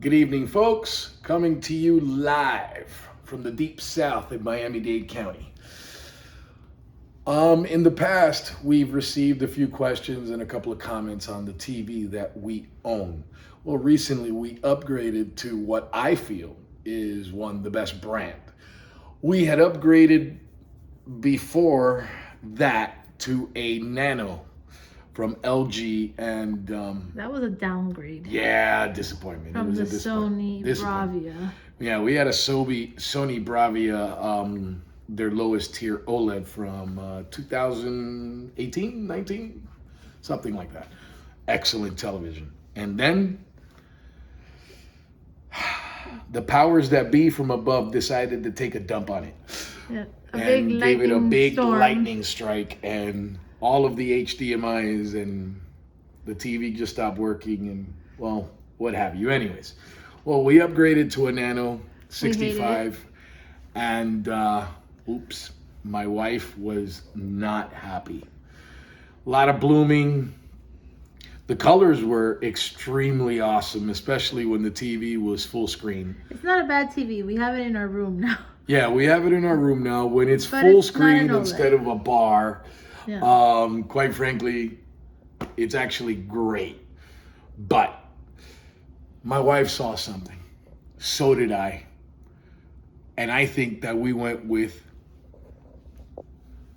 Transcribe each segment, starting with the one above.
Good evening, folks. Coming to you live from the deep south in Miami-Dade County. In the past, we've received a few questions and a couple of comments on the TV that we own. Well, recently we upgraded to what I feel is the best brand. We had upgraded before that to a Nano from LG, and that was a downgrade. Yeah, disappointment. From it was the a Sony Bravia. Yeah, we had a Sony Bravia, their lowest tier OLED from 2018, 19, something like that. Excellent television. And then the powers that be from above decided to take a dump on it. Yeah, and gave it a big storm. lightning strike, and all of the HDMIs and the TV just stopped working, and well, what have you. Anyways, well, we upgraded to a Nano 65, and oops, my wife was not happy. A lot of blooming. The colors were extremely awesome, especially when the TV was full screen. It's not a bad TV. We have it in our room now. Yeah, we have it in our room now when it's full screen instead of a bar. Yeah. Quite frankly, it's actually great. But my wife saw something. So did I. And I think that we went with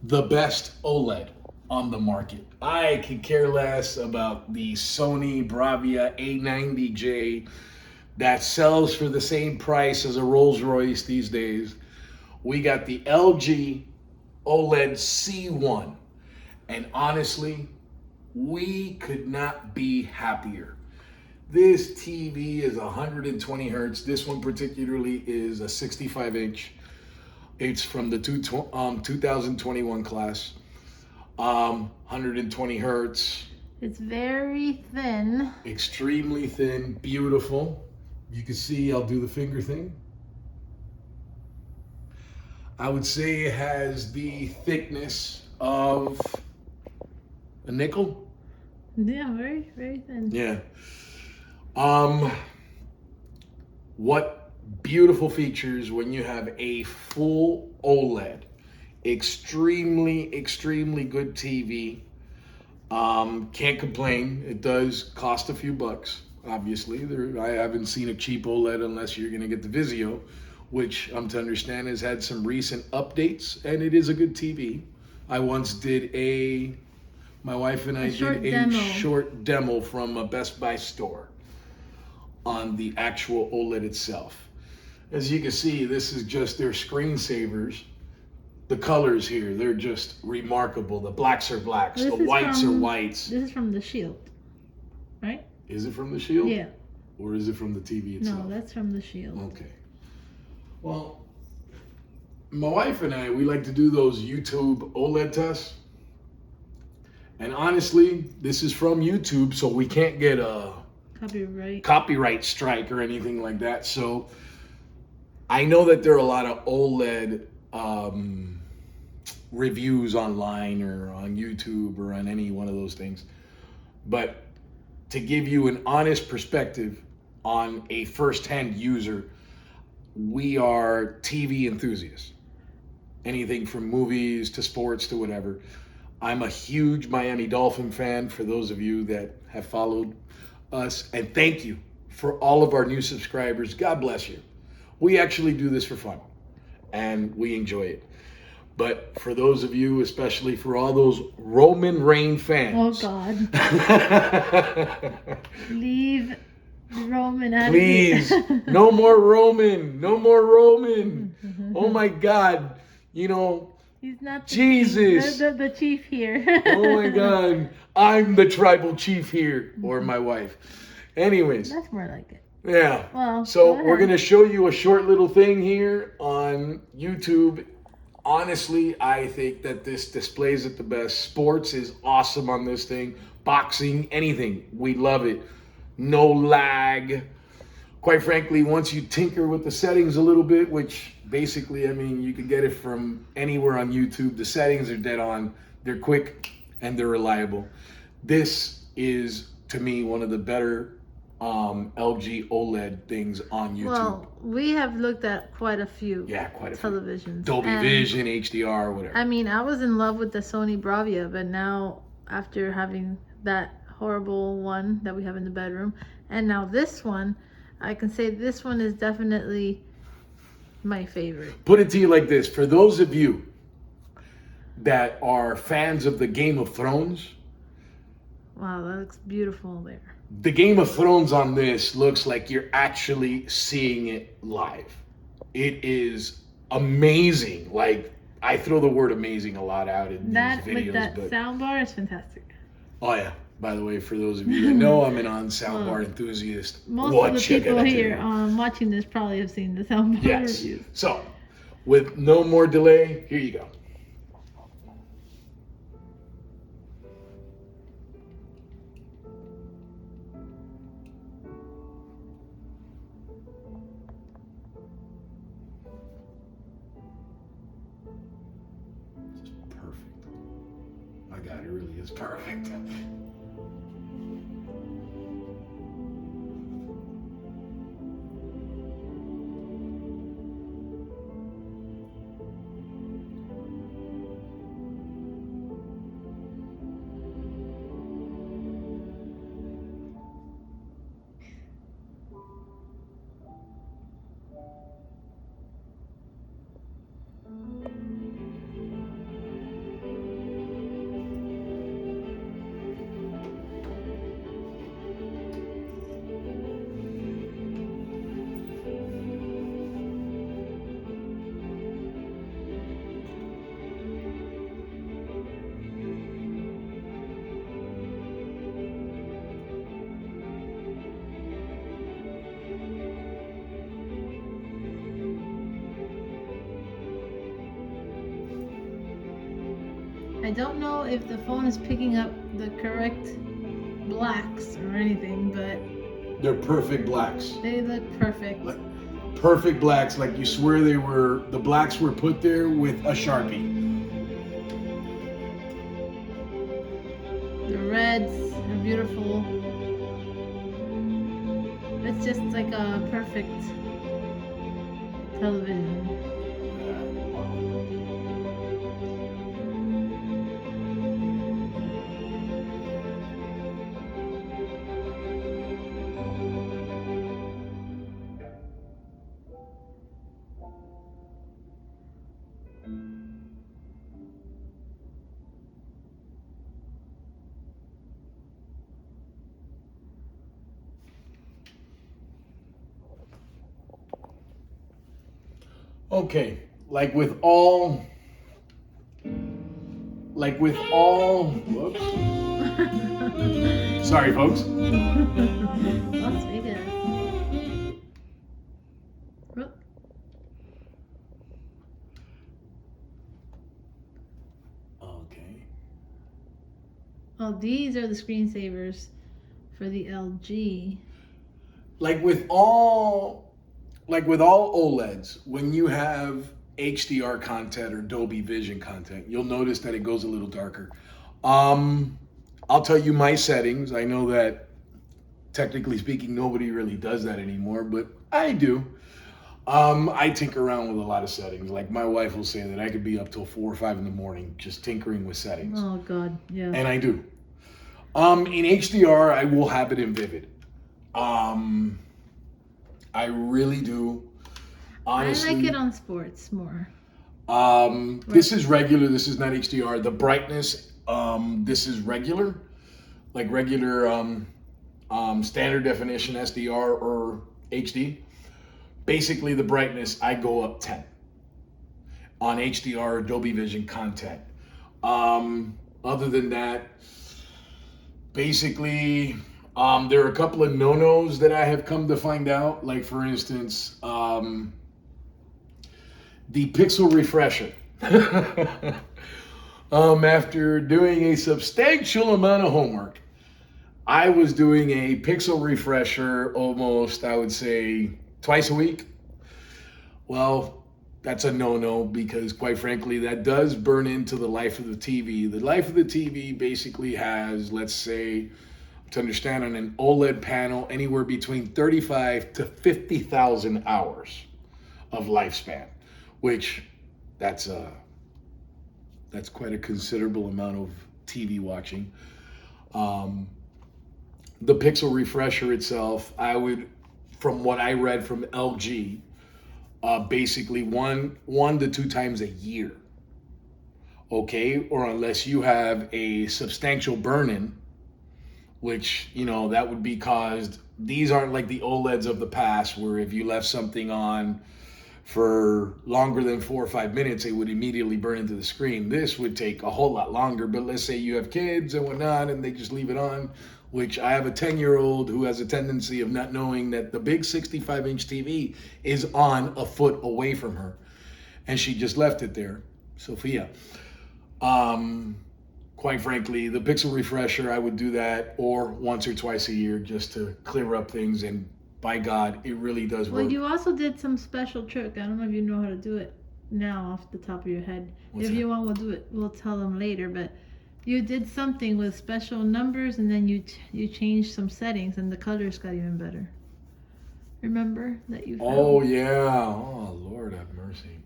the best OLED on the market. I could care less about the Sony Bravia A90J that sells for the same price as a Rolls Royce these days. We got the LG OLED C1. And honestly, we could not be happier. This TV is 120 hertz. This one particularly is a 65 inch. It's from the 2021 class. 120 hertz. It's very thin. Extremely thin, beautiful. You can see, I'll do the finger thing. I would say it has the thickness of a nickel. Yeah, very, very thin. Yeah. What beautiful features when you have a full OLED. Extremely, extremely good TV. Can't complain. It does cost a few bucks, obviously. I haven't seen a cheap OLED unless you're going to get the Vizio, which I'm to understand has had some recent updates, and it is a good TV. I once did my wife and I did a short demo from a Best Buy store on the actual OLED itself. As you can see, this is just their screensavers. The colors here, they're just remarkable. The blacks are blacks, the whites are whites. This is from the Shield, right? Is it from the Shield? Yeah. Or is it from the TV itself? No, that's from the Shield. Okay. Well, my wife and I, we like to do those YouTube OLED tests. And honestly, this is from YouTube, so we can't get a copyright strike or anything like that. So I know that there are a lot of OLED reviews online or on YouTube or on any one of those things. But to give you an honest perspective on a first-hand user, we are TV enthusiasts. Anything from movies to sports to whatever. I'm a huge Miami Dolphin fan, for those of you that have followed us. And thank you for all of our new subscribers. God bless you. We actually do this for fun, and we enjoy it. But for those of you, especially for all those Roman Reigns fans. Oh, God. Leave Roman out of here. Please, no more Roman. No more Roman. Oh, my God. You know, he's not Jesus. The chief here. Oh, my God. I'm the tribal chief here, or my wife. Anyways. That's more like it. Yeah. Well, so we're going to show you a short little thing here on YouTube. Honestly, I think that this displays it the best. Sports is awesome on this thing. Boxing, anything. We love it. No lag. Quite frankly, once you tinker with the settings a little bit, which basically, I mean, you can get it from anywhere on YouTube. The settings are dead on. They're quick and they're reliable. This is, to me, one of the better LG OLED things on YouTube. Well, we have looked at quite a few Yeah, quite a few. televisions. Dolby and, Vision, HDR, whatever. I mean, I was in love with the Sony Bravia, but now after having that horrible one that we have in the bedroom, and now this one, I can say this one is definitely my favorite. Put it to you like this: for those of you that are fans of the Game of Thrones, Wow, that looks beautiful there. the Game of Thrones on this looks like you're actually seeing it live. It is amazing. Like, I throw the word amazing a lot out in That these videos. with that but sound bar is fantastic. oh yeah, by the way, for those of you that know, I'm an on-soundbar Well, enthusiast. Most What of the you people gonna here do? watching this probably have seen the sound bar Yes. reviews. So, with no more delay, here you go. Just perfect. My God, it really is perfect. I don't know if the phone is picking up the correct blacks or anything, but They're perfect blacks. they look perfect. Like, perfect blacks, like you swear they were, the blacks were put there with a Sharpie. The reds are beautiful. It's just like a perfect television. Okay, whoops. Sorry, folks. Las Vegas. Whoop. Okay. Oh, these are the screensavers for the LG. Like with all OLEDs, when you have HDR content or Dolby Vision content, you'll notice that it goes a little darker. I'll tell you my settings. I know that technically speaking, nobody really does that anymore, but I do. I tinker around with a lot of settings. Like my wife will say that I could be up till 4 or 5 in the morning just tinkering with settings. Oh God, yeah. And I do. In HDR, I will have it in vivid. I really do. Honestly, I like it on sports more. This is regular. This is not HDR. The brightness, this is regular, like regular standard definition SDR or HD. Basically, the brightness, I go up 10 on HDR or Dolby Vision content. Other than that, basically, there are a couple of no-nos that I have come to find out. Like, for instance, the pixel refresher. After doing a substantial amount of homework, I was doing a pixel refresher almost, I would say, twice a week. Well, that's a no-no because, quite frankly, that does burn into the life of the TV. The life of the TV basically has, let's say, to understand on an OLED panel anywhere between 35 to 50,000 hours of lifespan, which that's quite a considerable amount of TV watching. The pixel refresher itself, I would, from what I read from LG, basically one to two times a year. Okay, or unless you have a substantial burn-in, which, you know, that would be caused. These aren't like the OLEDs of the past where if you left something on for longer than 4 or 5 minutes, it would immediately burn into the screen. This would take a whole lot longer, but let's say you have kids and whatnot and they just leave it on, which I have a 10-year-old who has a tendency of not knowing that the big 65-inch TV is on a foot away from her, and she just left it there. Sophia. Quite frankly, the pixel refresher, I would do that or once or twice a year just to clear up things, and by God, it really does work. Well, you also did some special trick. I don't know if you know how to do it now off the top of your head. What's if that? you want, we'll do it. We'll tell them later. But you did something with special numbers, and then you changed some settings, and the colors got even better. Remember that you found? Oh, yeah. Oh, Lord have mercy.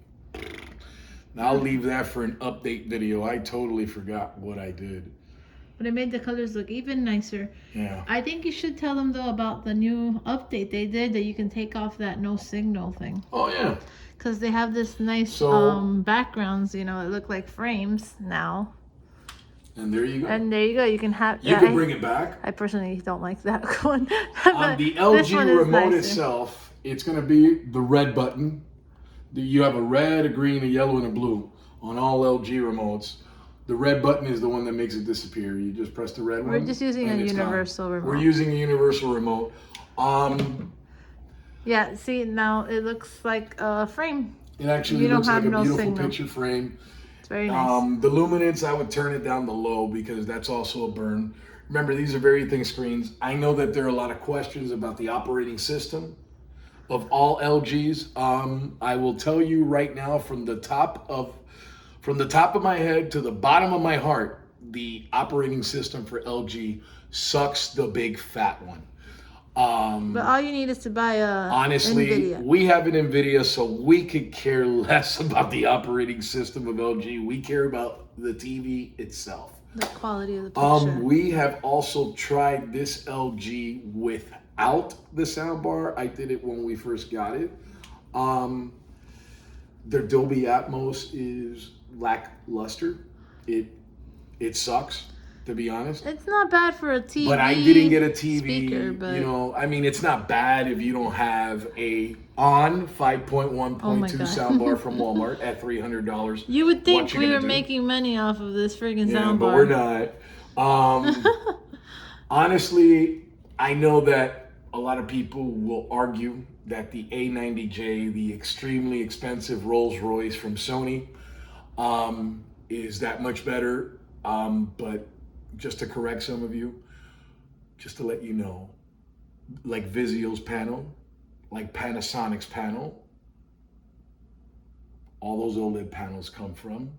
I'll leave that for an update video. I totally forgot what I did. But it made the colors look even nicer. Yeah. I think you should tell them, though, about the new update they did that you can take off that no signal thing. Oh, yeah. Because they have this nice backgrounds, you know, it look like frames now. And there you go. And there you go. You can have. You can bring it back. I personally don't like that one. On the LG remote itself, it's going to be the red button. You have a red, a green, a yellow, and a blue on all LG remotes. The red button is the one that makes it disappear. You just press the red one. We're just using a universal remote. We're using a universal remote. Yeah, see, now it looks like a frame. It actually looks like a beautiful picture frame. It's very nice. The luminance, I would turn it down to low because that's also a burn. Remember, these are very thin screens. I know that there are a lot of questions about the operating system of all LGs. I will tell you right now, from the top of my head to the bottom of my heart, the operating system for LG sucks the big fat one. But all you need is to buy a honestly, NVIDIA. We have an NVIDIA, so we could care less about the operating system of LG. We care about the TV itself. The quality of the picture. We have also tried this LG without the soundbar. I did it when we first got it. Their Dolby Atmos is lackluster. It sucks, to be honest. It's not bad for a TV. But I didn't get a TV. Speaker, but... You know, I mean, it's not bad if you don't have a on 5.1.2 soundbar from Walmart at $300. You would think we were making money off of this friggin' soundbar. But we're not. Honestly, I know that a lot of people will argue that the A90J, the extremely expensive Rolls Royce from Sony, is that much better. But just to correct some of you, just to let you know, like Vizio's panel, like Panasonic's panel, all those OLED panels come from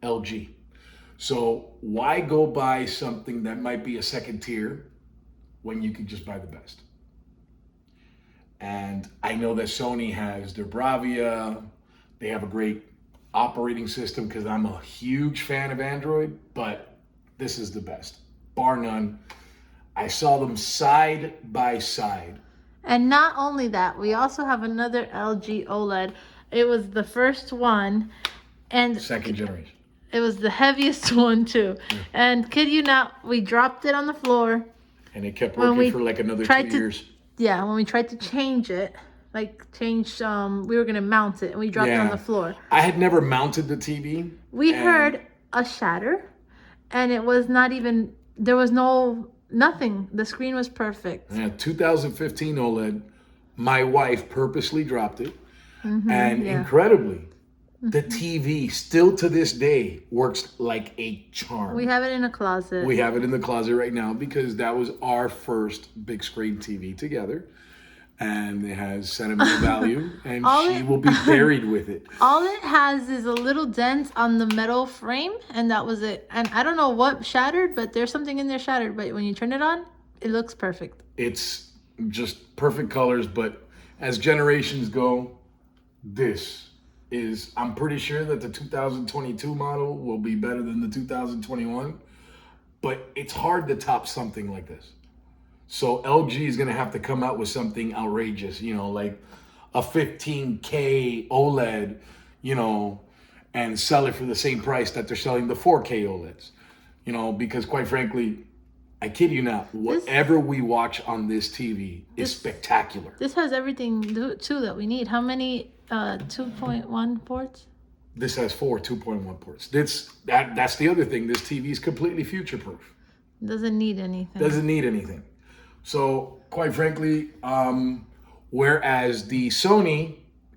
LG. So why go buy something that might be a second tier when you could just buy the best? And I know that Sony has their Bravia. They have a great operating system because I'm a huge fan of Android, but this is the best, bar none. I saw them side by side. And not only that, we also have another LG OLED. It was the first one, and second generation. It was the heaviest one too. Yeah. And kid you not, we dropped it on the floor. And it kept working for like another 2 years. Yeah, when we tried to change it, we were gonna mount it and we dropped it on the floor. I had never mounted the TV. We heard a shatter, and it was not even, there was nothing. The screen was perfect. Yeah, 2015 OLED. My wife purposely dropped it. And incredibly, the TV still to this day works like a charm. We have it in a closet. We have it in the closet right now because that was our first big screen TV together. and it has sentimental value, and All she it- will be buried with it. All it has is a little dent on the metal frame, and that was it. And I don't know what shattered, but there's something in there shattered. But when you turn it on, it looks perfect. It's just perfect colors, but as generations go, this is, I'm pretty sure that the 2022 model will be better than the 2021, but it's hard to top something like this. So LG is going to have to come out with something outrageous, like a 15K OLED, and sell it for the same price that they're selling the 4K OLEDs, because quite frankly, I kid you not, whatever we watch on this TV is spectacular. This has everything too that we need. How many 2.1 ports? This has 4 2.1 ports. That's the other thing. This TV is completely future proof. Doesn't need anything. Doesn't need anything. So quite frankly, whereas the Sony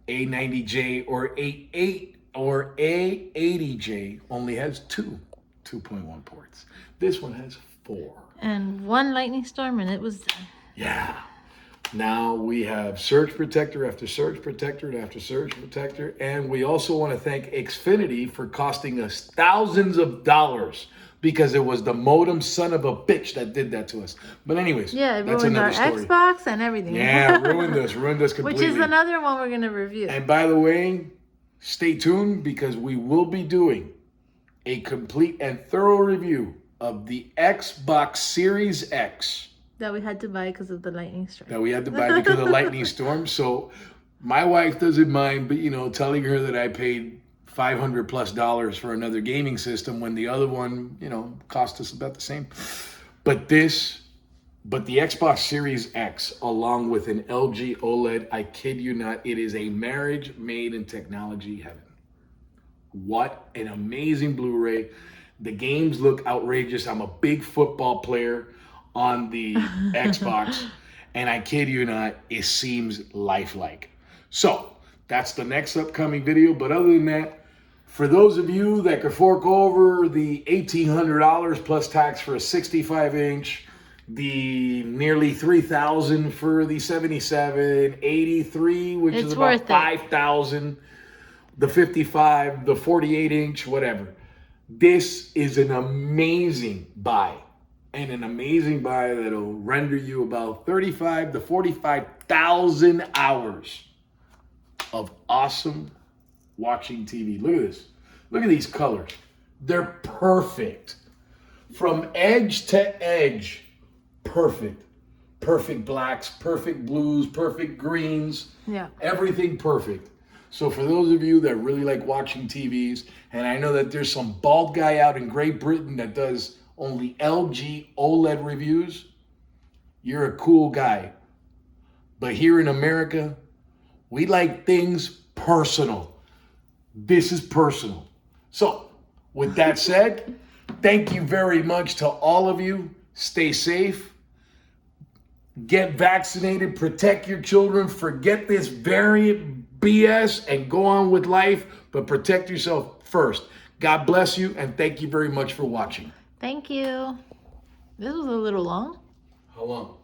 A90J or A8 or A80J only has 2.1 ports, this one has 4. And one lightning storm and it was done. Yeah. Now we have surge protector after surge protector after surge protector. And we also want to thank Xfinity for costing us thousands of dollars, because it was the modem son of a bitch that did that to us. But anyways, Yeah, it that's ruined our another story. Xbox and everything. Yeah, ruined us completely. Which is another one we're going to review. And by the way, stay tuned, because we will be doing a complete and thorough review of the Xbox Series X That we had to buy because of the lightning strike. that we had to buy because of the lightning storm. So my wife doesn't mind, but telling her that I paid $500+ for another gaming system when the other one, cost us about the same. But the Xbox Series X, along with an LG OLED, I kid you not, it is a marriage made in technology heaven. What an amazing Blu-ray. The games look outrageous. I'm a big football player on the Xbox, and I kid you not, it seems lifelike. So that's the next upcoming video. But other than that, for those of you that could fork over the $1,800 plus tax for a 65-inch, the nearly $3,000 for the 77, 83, which is about $5,000, the 55, the 48-inch, whatever. This is an amazing buy, and an amazing buy that'll render you about 35 to 45,000 hours of awesome watching TV. Look at this. Look at these colors. They're perfect. From edge to edge, perfect. Perfect blacks, perfect blues, perfect greens. Yeah. Everything perfect. So for those of you that really like watching TVs, and I know that there's some bald guy out in Great Britain that does only LG OLED reviews, you're a cool guy. But here in America, we like things personal. This is personal. So with that said, thank you very much to all of you. Stay safe. Get vaccinated. Protect your children. Forget this variant BS and go on with life, but protect yourself first. God bless you, and thank you very much for watching. Thank you. This was a little long. How long?